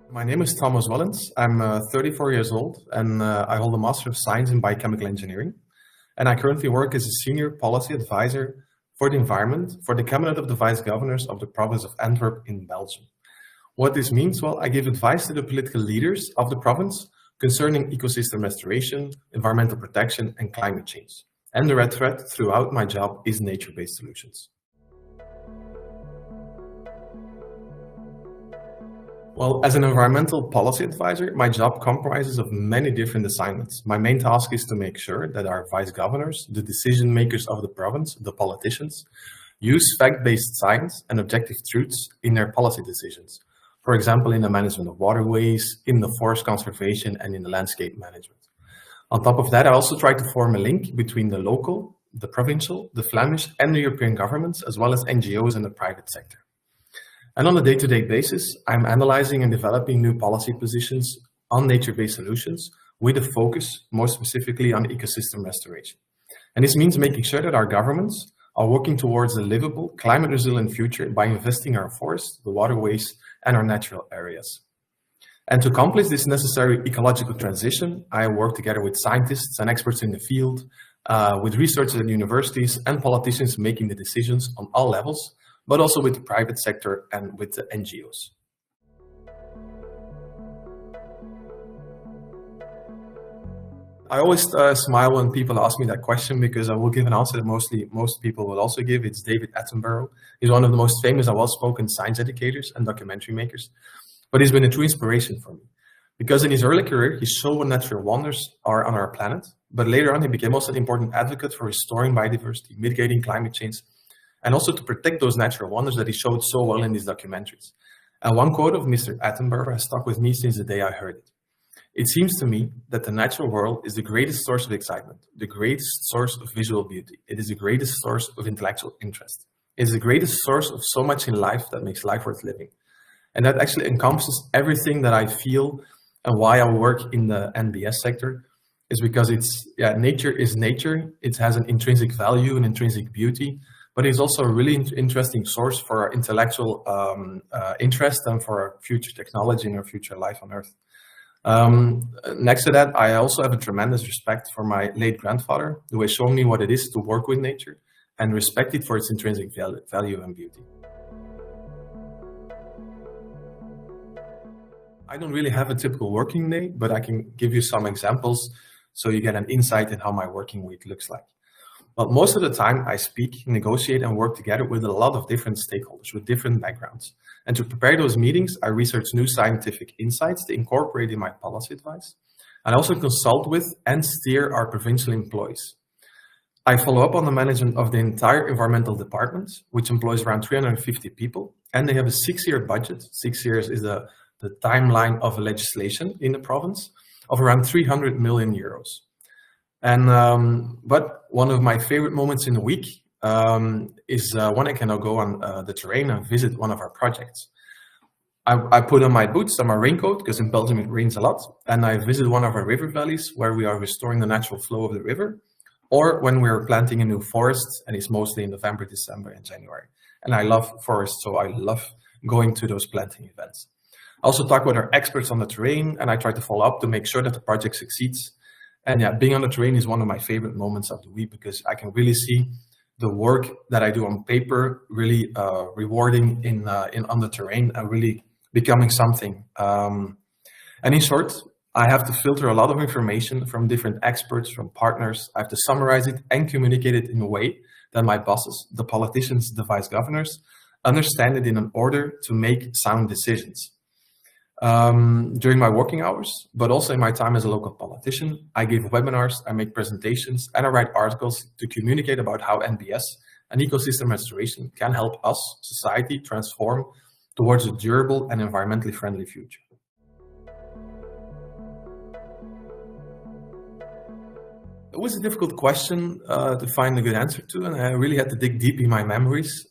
My name is Thomas Wellens. I'm 34 years old and I hold a Master of Science in Biochemical Engineering. And I currently work as a Senior Policy Advisor for the Environment for the Cabinet of the Vice Governors of the province of Antwerp in Belgium. What this means? Well, I give advice to the political leaders of the province concerning ecosystem restoration, environmental protection, and climate change. And the red thread throughout my job is nature-based solutions. Well, as an environmental policy advisor, my job comprises of many different assignments. My main task is to make sure that our vice governors, the decision makers of the province, the politicians, use fact-based science and objective truths in their policy decisions. For example, in the management of waterways, in the forest conservation, and in the landscape management. On top of that, I also try to form a link between the local, the provincial, the Flemish, and the European governments, as well as NGOs and the private sector. And on a day-to-day basis, I'm analyzing and developing new policy positions on nature-based solutions with a focus more specifically on ecosystem restoration. And this means making sure that our governments are working towards a livable, climate-resilient future by investing in our forests, the waterways, and our natural areas. And to accomplish this necessary ecological transition, I work together with scientists and experts in the field, with researchers at universities and politicians making the decisions on all levels, but also with the private sector and with the NGOs. I always smile when people ask me that question because I will give an answer that most people will also give. It's David Attenborough. He's one of the most famous and well-spoken science educators and documentary makers, but he's been a true inspiration for me. Because in his early career, he showed what natural wonders are on our planet, but later on he became also an important advocate for restoring biodiversity, mitigating climate change, and also to protect those natural wonders that he showed so well in these documentaries. And one quote of Mr. Attenborough has stuck with me since the day I heard it. It seems to me that the natural world is the greatest source of excitement, the greatest source of visual beauty. It is the greatest source of intellectual interest. It is the greatest source of so much in life that makes life worth living. And that actually encompasses everything that I feel and why I work in the NBS sector is because nature is nature. It has an intrinsic value and intrinsic beauty, but it's also a really interesting source for our intellectual interest and for our future technology and our future life on Earth. Next to that, I also have a tremendous respect for my late grandfather, who has shown me what it is to work with nature and respect it for its intrinsic value and beauty. I don't really have a typical working day, but I can give you some examples so you get an insight in how my working week looks like. But most of the time I speak, negotiate, and work together with a lot of different stakeholders with different backgrounds. And to prepare those meetings, I research new scientific insights to incorporate in my policy advice. And I also consult with and steer our provincial employees. I follow up on the management of the entire environmental department, which employs around 350 people. And they have a 6-year budget. 6 years is the timeline of legislation in the province of around 300 million euros. And but one of my favorite moments in the week is when I can now go on the terrain and visit one of our projects. I put on my boots and my raincoat because in Belgium it rains a lot, and I visit one of our river valleys where we are restoring the natural flow of the river, or when we're planting a new forest, and it's mostly in November, December, and January. And I love forests, so I love going to those planting events. I also talk with our experts on the terrain, and I try to follow up to make sure that the project succeeds. And yeah, being on the terrain is one of my favorite moments of the week because I can really see the work that I do on paper really rewarding on the terrain and really becoming something. And in short, I have to filter a lot of information from different experts, from partners. I have to summarize it and communicate it in a way that my bosses, the politicians, the vice governors, understand it in an order to make sound decisions. During my working hours, but also in my time as a local politician, I give webinars, I make presentations, and I write articles to communicate about how NBS and ecosystem restoration can help us, society, transform towards a durable and environmentally friendly future. It was a difficult question to find a good answer to, and I really had to dig deep in my memories.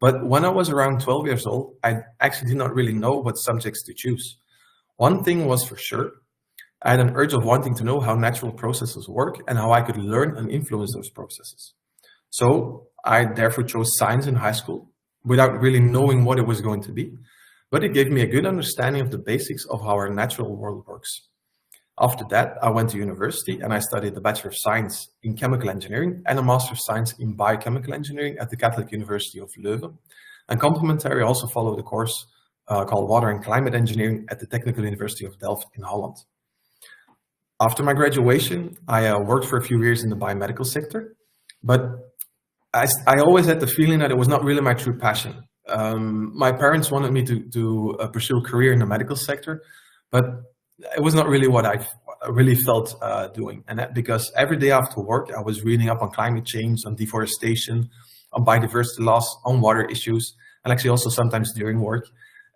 But when I was around 12 years old, I actually did not really know what subjects to choose. One thing was for sure, I had an urge of wanting to know how natural processes work and how I could learn and influence those processes. So I therefore chose science in high school without really knowing what it was going to be. but it gave me a good understanding of the basics of how our natural world works. After that, I went to university and I studied the Bachelor of Science in Chemical Engineering and a Master of Science in Biochemical Engineering at the Catholic University of Leuven. And complementary, I also followed a course called Water and Climate Engineering at the Technical University of Delft in Holland. After my graduation, I worked for a few years in the biomedical sector, but I always had the feeling that it was not really my true passion. My parents wanted me to pursue a career in the medical sector, but it was not really what I really felt doing. And that because every day after work, I was reading up on climate change, on deforestation, on biodiversity loss, on water issues, and actually also sometimes during work.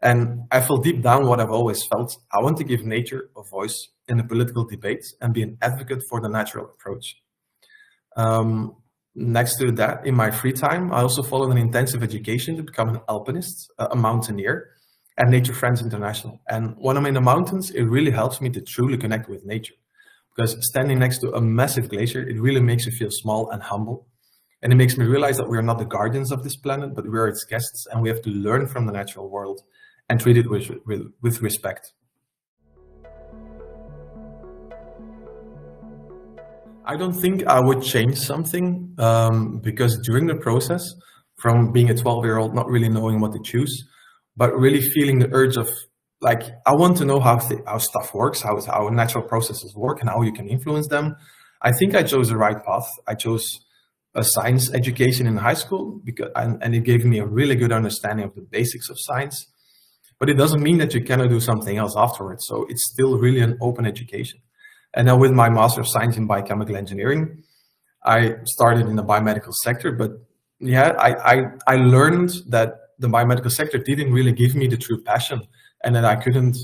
And I felt deep down what I've always felt. I want to give nature a voice in the political debates and be an advocate for the natural approach. Next to that, in my free time, I also followed an intensive education to become an alpinist, a mountaineer, at Nature Friends International. And when I'm in the mountains, it really helps me to truly connect with nature. Because standing next to a massive glacier, it really makes you feel small and humble. And it makes me realize that we are not the guardians of this planet, but we are its guests, and we have to learn from the natural world and treat it with respect. I don't think I would change something because during the process, from being a 12-year-old, not really knowing what to choose, but really feeling the urge of, like, I want to know how stuff works, how natural processes work and how you can influence them. I think I chose the right path. I chose a science education in high school and it gave me a really good understanding of the basics of science. But it doesn't mean that you cannot do something else afterwards. So it's still really an open education. And now with my Master of Science in Biochemical Engineering, I started in the biomedical sector. But yeah, I learned that the biomedical sector didn't really give me the true passion, and that I couldn't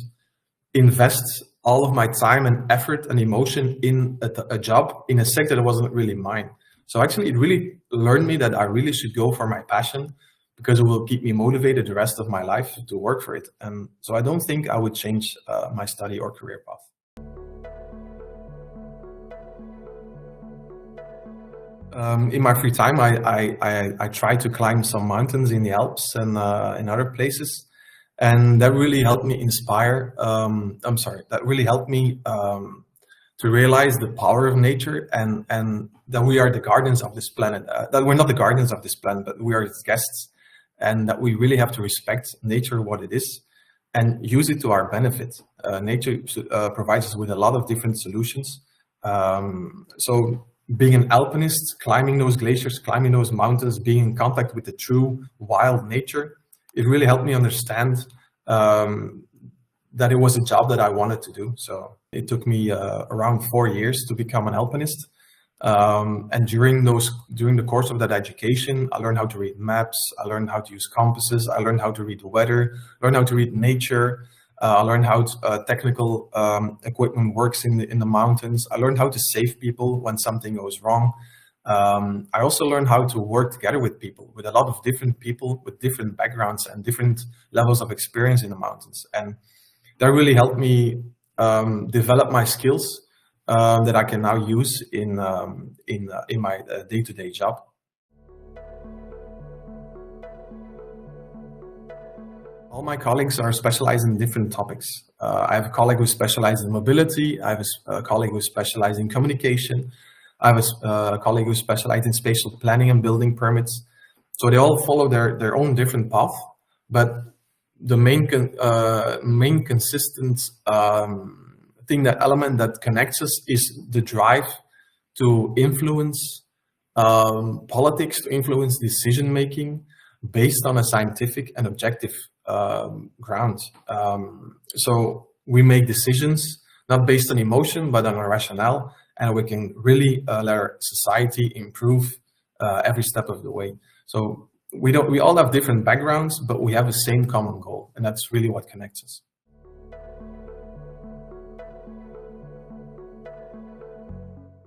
invest all of my time and effort and emotion in a job in a sector that wasn't really mine. So actually it really learned me that I really should go for my passion, because it will keep me motivated the rest of my life to work for it. And so I don't think I would change my study or career path. In my free time, I try to climb some mountains in the Alps and in other places. And that really helped me that really helped me to realize the power of nature and that we are the guardians of this planet. That we're not the guardians of this planet, but we are its guests. And that we really have to respect nature, what it is, and use it to our benefit. Nature provides us with a lot of different solutions. So being an alpinist, climbing those glaciers, climbing those mountains, being in contact with the true wild nature, it really helped me understand that it was a job that I wanted to do. So it took me around 4 years to become an alpinist. And during the course of that education, I learned how to read maps, I learned how to use compasses, I learned how to read the weather, learned how to read nature, I learned how technical equipment works in the mountains. I learned how to save people when something goes wrong. I also learned how to work together with people, with a lot of different people with different backgrounds and different levels of experience in the mountains. And that really helped me develop my skills that I can now use in my day-to-day job. All my colleagues are specialized in different topics. I have a colleague who specializes in mobility. I have a colleague who specializes in communication. I have a colleague who specializes in spatial planning and building permits. So they all follow their own different path, but the main consistent element that connects us is the drive to influence politics, to influence decision making based on a scientific and objective ground. So we make decisions not based on emotion but on a rationale, and we can really let our society improve every step of the way. So we all have different backgrounds, but we have the same common goal, and that's really what connects us.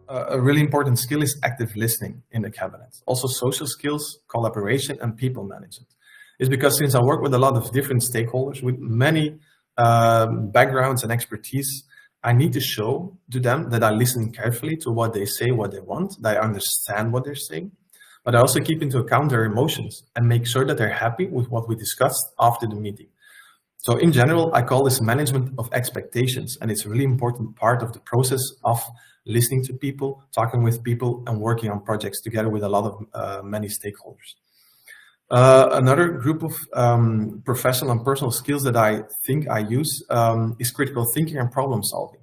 A really important skill is active listening in the cabinet. Also social skills, collaboration, and people management. It's because since I work with a lot of different stakeholders with many backgrounds and expertise, I need to show to them that I listen carefully to what they say, what they want, that I understand what they're saying, but I also keep into account their emotions and make sure that they're happy with what we discussed after the meeting. So in general, I call this management of expectations, and it's a really important part of the process of listening to people, talking with people, and working on projects together with a lot of many stakeholders. Another group of professional and personal skills that I think I use is critical thinking and problem solving.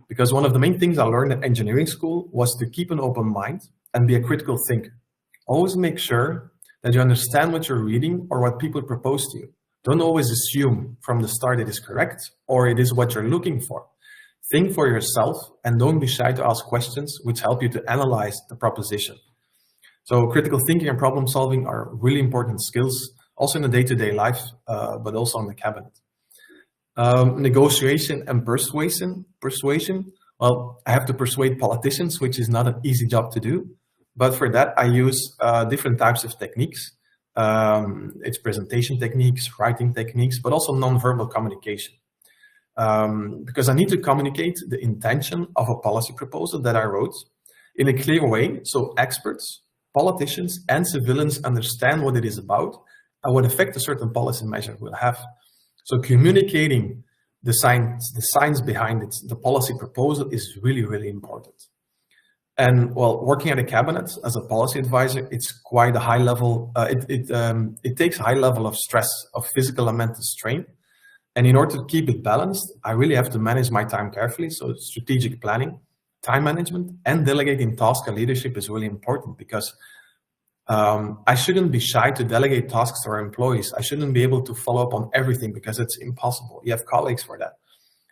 Because one of the main things I learned at engineering school was to keep an open mind and be a critical thinker. Always make sure that you understand what you're reading or what people propose to you. Don't always assume from the start it is correct or it is what you're looking for. Think for yourself and don't be shy to ask questions which help you to analyze the proposition. So critical thinking and problem solving are really important skills, also in the day-to-day life, but also on the cabinet. Negotiation and persuasion. Well, I have to persuade politicians, which is not an easy job to do. But for that, I use different types of techniques. It's presentation techniques, writing techniques, but also non-verbal communication. Because I need to communicate the intention of a policy proposal that I wrote in a clear way, so experts, politicians, and civilians understand what it is about and what effect a certain policy measure will have. So communicating the science behind it, the policy proposal, is really, really important. And well, working at a cabinet as a policy advisor, it's quite a high level. It takes a high level of stress, of physical and mental strain. And in order to keep it balanced, I really have to manage my time carefully. So strategic planning, time management, and delegating task and leadership is really important because I shouldn't be shy to delegate tasks to our employees. I shouldn't be able to follow up on everything because it's impossible. You have colleagues for that.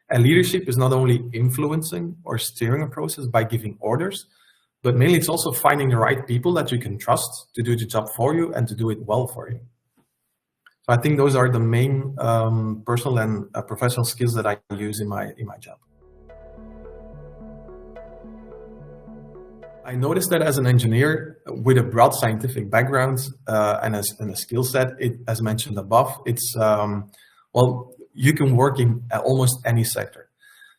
And leadership is not only influencing or steering a process by giving orders, but mainly it's also finding the right people that you can trust to do the job for you and to do it well for you. So I think those are the main personal and professional skills that I use in my job. I noticed that as an engineer with a broad scientific background and a skill set, as mentioned above, it's, well, you can work in almost any sector.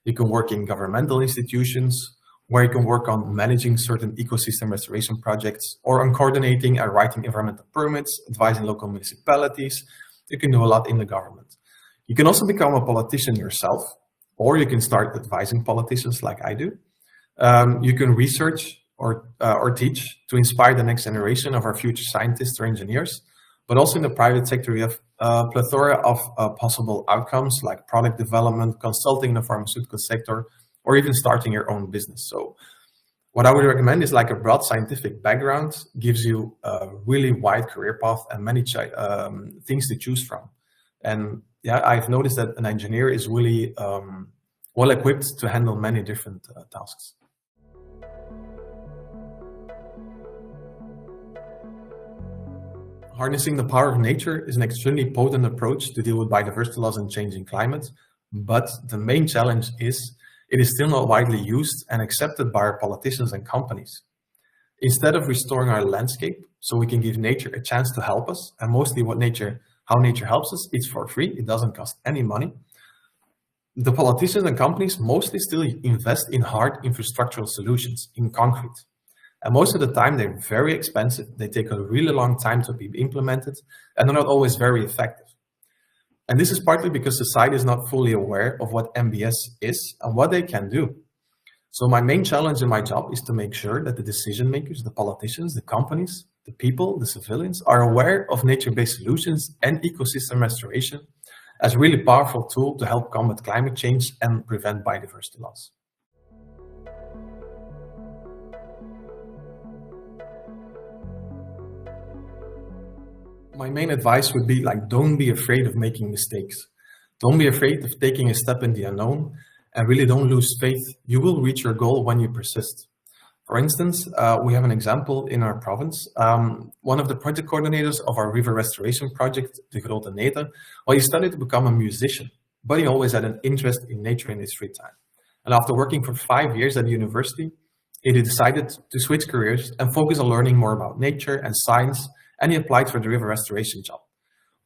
You can work in governmental institutions, where you can work on managing certain ecosystem restoration projects, or on coordinating and writing environmental permits, advising local municipalities. You can do a lot in the government. You can also become a politician yourself, or you can start advising politicians like I do. You can research or teach to inspire the next generation of our future scientists or engineers. But also in the private sector, we have a plethora of possible outcomes like product development, consulting in the pharmaceutical sector, or even starting your own business. So what I would recommend is like a broad scientific background gives you a really wide career path and many things to choose from. And yeah, I've noticed that an engineer is really well equipped to handle many different tasks. Harnessing the power of nature is an extremely potent approach to deal with biodiversity loss and changing climate, but the main challenge is it is still not widely used and accepted by our politicians and companies. Instead of restoring our landscape so we can give nature a chance to help us, and mostly how nature helps us, it's for free, it doesn't cost any money. The politicians and companies mostly still invest in hard infrastructural solutions, in concrete. And most of the time they're very expensive, they take a really long time to be implemented, and they're not always very effective. And this is partly because society is not fully aware of what NBS is and what they can do. So my main challenge in my job is to make sure that the decision makers, the politicians, the companies, the people, the civilians are aware of nature-based solutions and ecosystem restoration as a really powerful tool to help combat climate change and prevent biodiversity loss. My main advice would be like, don't be afraid of making mistakes. Don't be afraid of taking a step in the unknown, and really don't lose faith. You will reach your goal when you persist. For instance, we have an example in our province. One of the project coordinators of our river restoration project, the Grote Nete, well, he studied to become a musician, but he always had an interest in nature in his free time. And after working for 5 years at university, he decided to switch careers and focus on learning more about nature and science, and he applied for the river restoration job.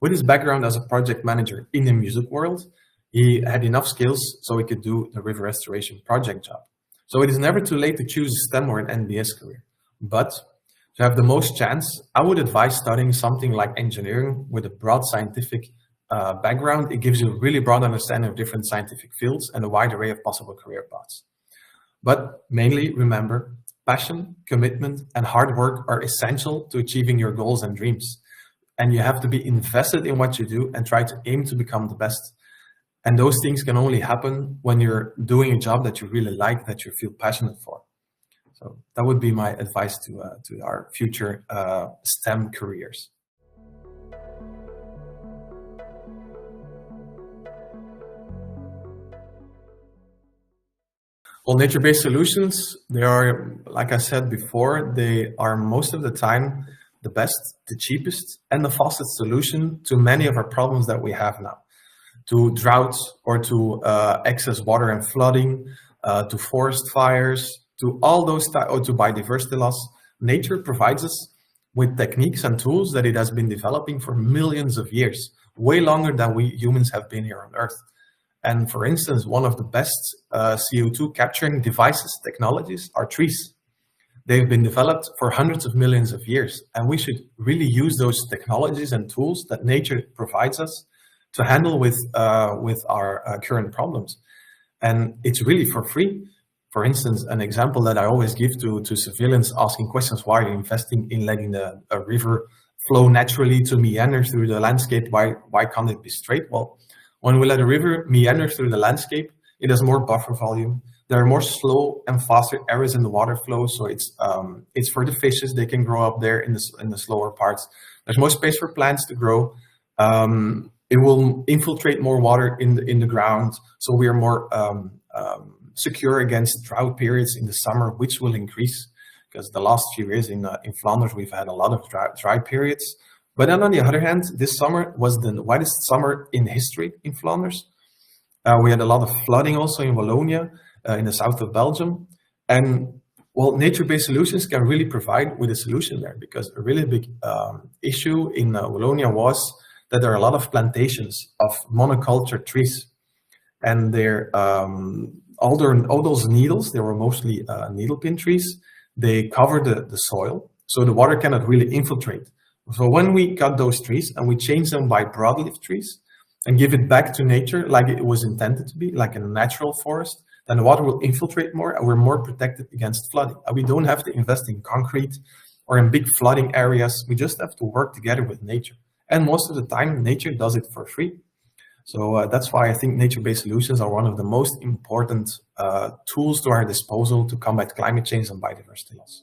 With his background as a project manager in the music world, he had enough skills so he could do the river restoration project job. So it is never too late to choose a STEM or an NBS career. But to have the most chance, I would advise studying something like engineering with a broad scientific background, it gives you a really broad understanding of different scientific fields and a wide array of possible career paths. But mainly remember, passion, commitment, and hard work are essential to achieving your goals and dreams. And you have to be invested in what you do and try to aim to become the best. And those things can only happen when you're doing a job that you really like, that you feel passionate for. So that would be my advice to our future STEM careers. Well, nature-based solutions, they are, like I said before, they are most of the time the best, the cheapest, and the fastest solution to many of our problems that we have now. To droughts, or to excess water and flooding, to forest fires, to all those, or to biodiversity loss. Nature provides us with techniques and tools that it has been developing for millions of years, way longer than we humans have been here on Earth. And for instance, one of the best CO2 capturing devices, technologies, are trees. They've been developed for hundreds of millions of years, and we should really use those technologies and tools that nature provides us to handle with our current problems. And it's really for free. For instance, an example that I always give to civilians asking questions, why are you investing in letting a river flow naturally to meander through the landscape? Why can't it be straight? Well, when we let a river meander through the landscape, it has more buffer volume. There are more slow and faster areas in the water flow, so it's for the fishes. They can grow up there in the slower parts. There's more space for plants to grow. It will infiltrate more water in the ground, so we are more secure against drought periods in the summer, which will increase because the last few years in Flanders we've had a lot of dry periods. But then on the other hand, this summer was the wettest summer in history in Flanders. We had a lot of flooding also in Wallonia, in the south of Belgium. And well, nature-based solutions can really provide with a solution there, because a really big issue in Wallonia was that there are a lot of plantations of monoculture trees. And they're, all those needles, they were mostly needle pin trees, they cover the soil, so the water cannot really infiltrate. So when we cut those trees and we change them by broadleaf trees and give it back to nature like it was intended to be, like in a natural forest, then the water will infiltrate more and we're more protected against flooding. And we don't have to invest in concrete or in big flooding areas. We just have to work together with nature. And most of the time, nature does it for free. So that's why I think nature-based solutions are one of the most important tools to our disposal to combat climate change and biodiversity loss.